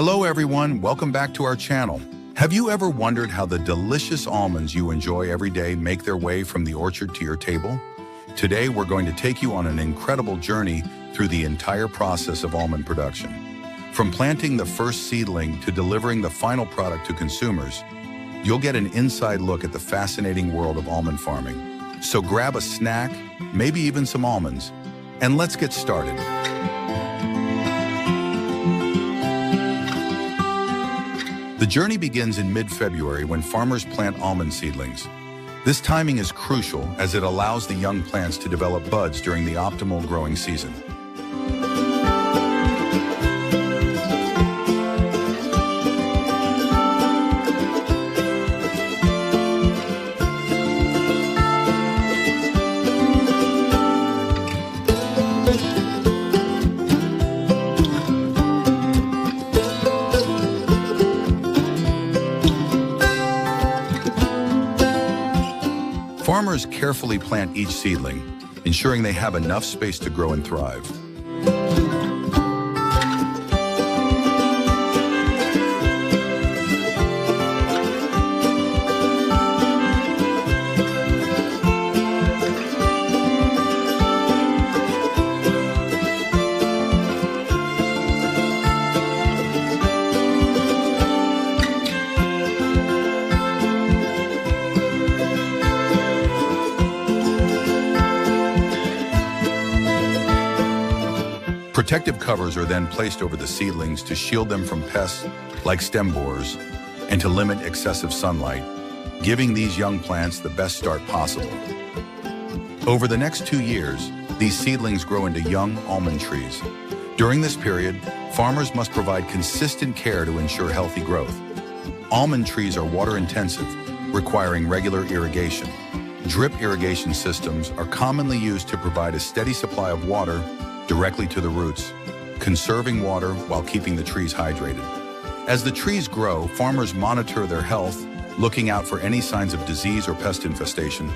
Hello everyone, welcome back to our channel. Have you ever wondered how the delicious almonds you enjoy every day make their way from the orchard to your table? Today we're going to take you on an incredible journey through the entire process of almond production. From planting the first seedling to delivering the final product to consumers, you'll get an inside look at the fascinating world of almond farming. So grab a snack, maybe even some almonds, and let's get started. The journey begins in mid-February when farmers plant almond seedlings. This timing is crucial as it allows the young plants to develop buds during the optimal growing season. Farmers carefully plant each seedling, ensuring they have enough space to grow and thrive. Protective covers are then placed over the seedlings to shield them from pests like stem borers and to limit excessive sunlight, giving these young plants the best start possible. Over the next 2 years, these seedlings grow into young almond trees. During this period, farmers must provide consistent care to ensure healthy growth. Almond trees are water-intensive, requiring regular irrigation. Drip irrigation systems are commonly used to provide a steady supply of water directly to the roots, conserving water while keeping the trees hydrated. As the trees grow, farmers monitor their health, looking out for any signs of disease or pest infestation.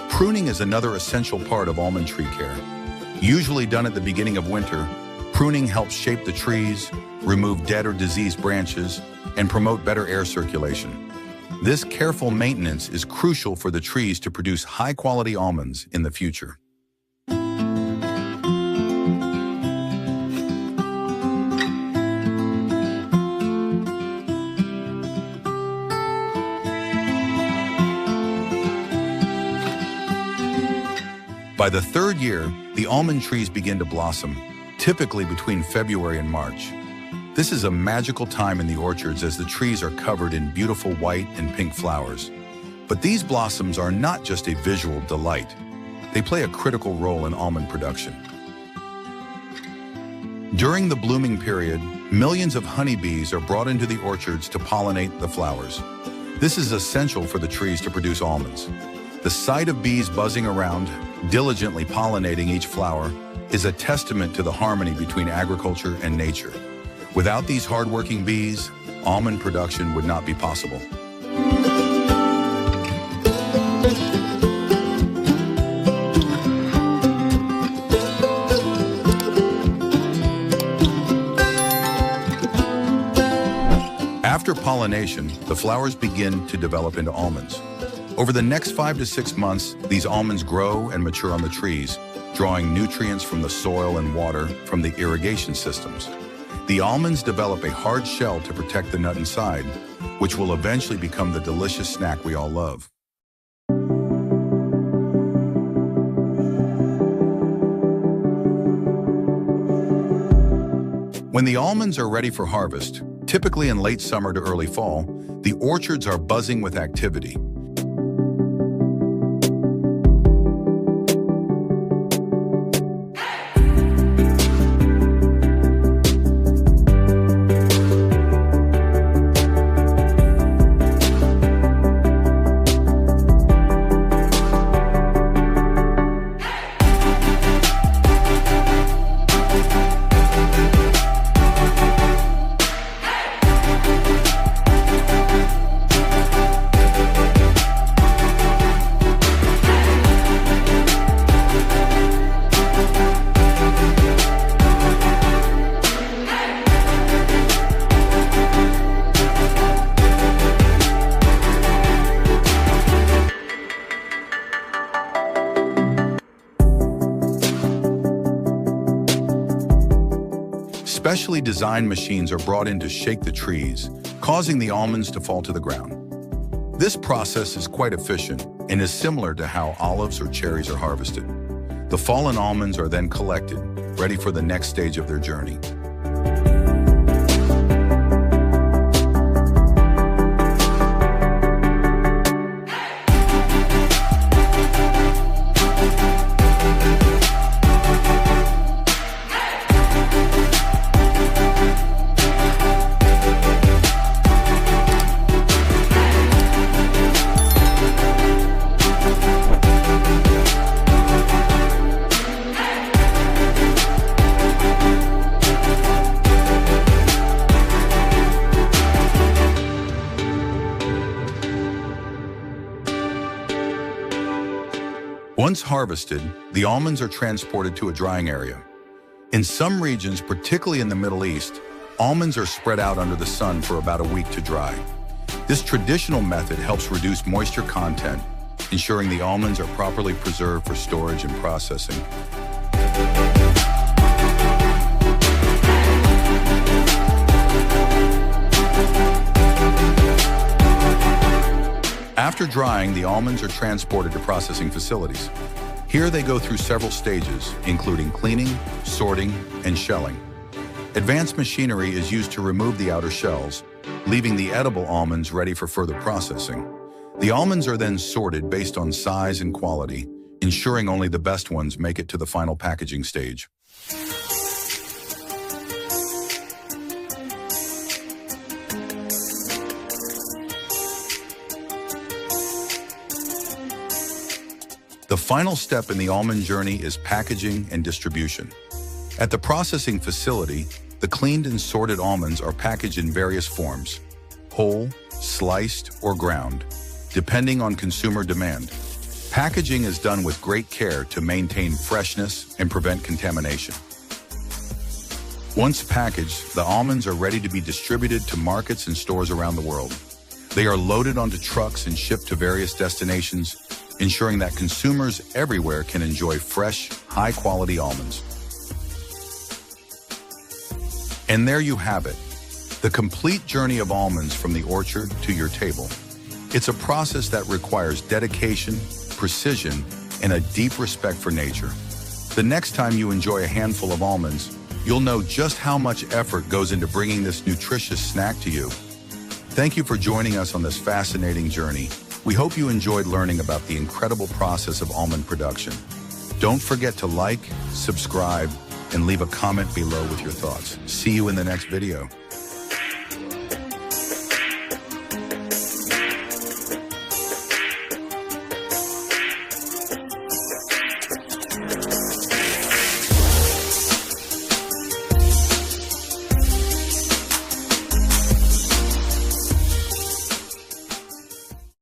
Pruning is another essential part of almond tree care. Usually done at the beginning of winter, pruning helps shape the trees, remove dead or diseased branches, and promote better air circulation. This careful maintenance is crucial for the trees to produce high-quality almonds in the future. By the 3rd year, the almond trees begin to blossom, typically between February and March. This is a magical time in the orchards as the trees are covered in beautiful white and pink flowers. But these blossoms are not just a visual delight. They play a critical role in almond production. During the blooming period, millions of honeybees are brought into the orchards to pollinate the flowers. This is essential for the trees to produce almonds. The sight of bees buzzing around, diligently pollinating each flower, is a testament to the harmony between agriculture and nature. Without these hardworking bees, almond production would not be possible. After pollination, the flowers begin to develop into almonds. Over the next 5 to 6 months, these almonds grow and mature on the trees, drawing nutrients from the soil and water from the irrigation systems. The almonds develop a hard shell to protect the nut inside, which will eventually become the delicious snack we all love. When the almonds are ready for harvest, typically in late summer to early fall, the orchards are buzzing with activity. Specially designed machines are brought in to shake the trees, causing the almonds to fall to the ground. This process is quite efficient and is similar to how olives or cherries are harvested. The fallen almonds are then collected, ready for the next stage of their journey. Once harvested, the almonds are transported to a drying area. In some regions, particularly in the Middle East, almonds are spread out under the sun for about a week to dry. This traditional method helps reduce moisture content, ensuring the almonds are properly preserved for storage and processing. After drying, the almonds are transported to processing facilities. Here they go through several stages, including cleaning, sorting, and shelling. Advanced machinery is used to remove the outer shells, leaving the edible almonds ready for further processing. The almonds are then sorted based on size and quality, ensuring only the best ones make it to the final packaging stage. The final step in the almond journey is packaging and distribution. At the processing facility, the cleaned and sorted almonds are packaged in various forms: whole, sliced, or ground, depending on consumer demand. Packaging is done with great care to maintain freshness and prevent contamination. Once packaged, the almonds are ready to be distributed to markets and stores around the world. They are loaded onto trucks and shipped to various destinations, ensuring that consumers everywhere can enjoy fresh, high-quality almonds. And there you have it, the complete journey of almonds from the orchard to your table. It's a process that requires dedication, precision, and a deep respect for nature. The next time you enjoy a handful of almonds, you'll know just how much effort goes into bringing this nutritious snack to you. Thank you for joining us on this fascinating journey. We hope you enjoyed learning about the incredible process of almond production. Don't forget to like, subscribe, and leave a comment below with your thoughts. See you in the next video.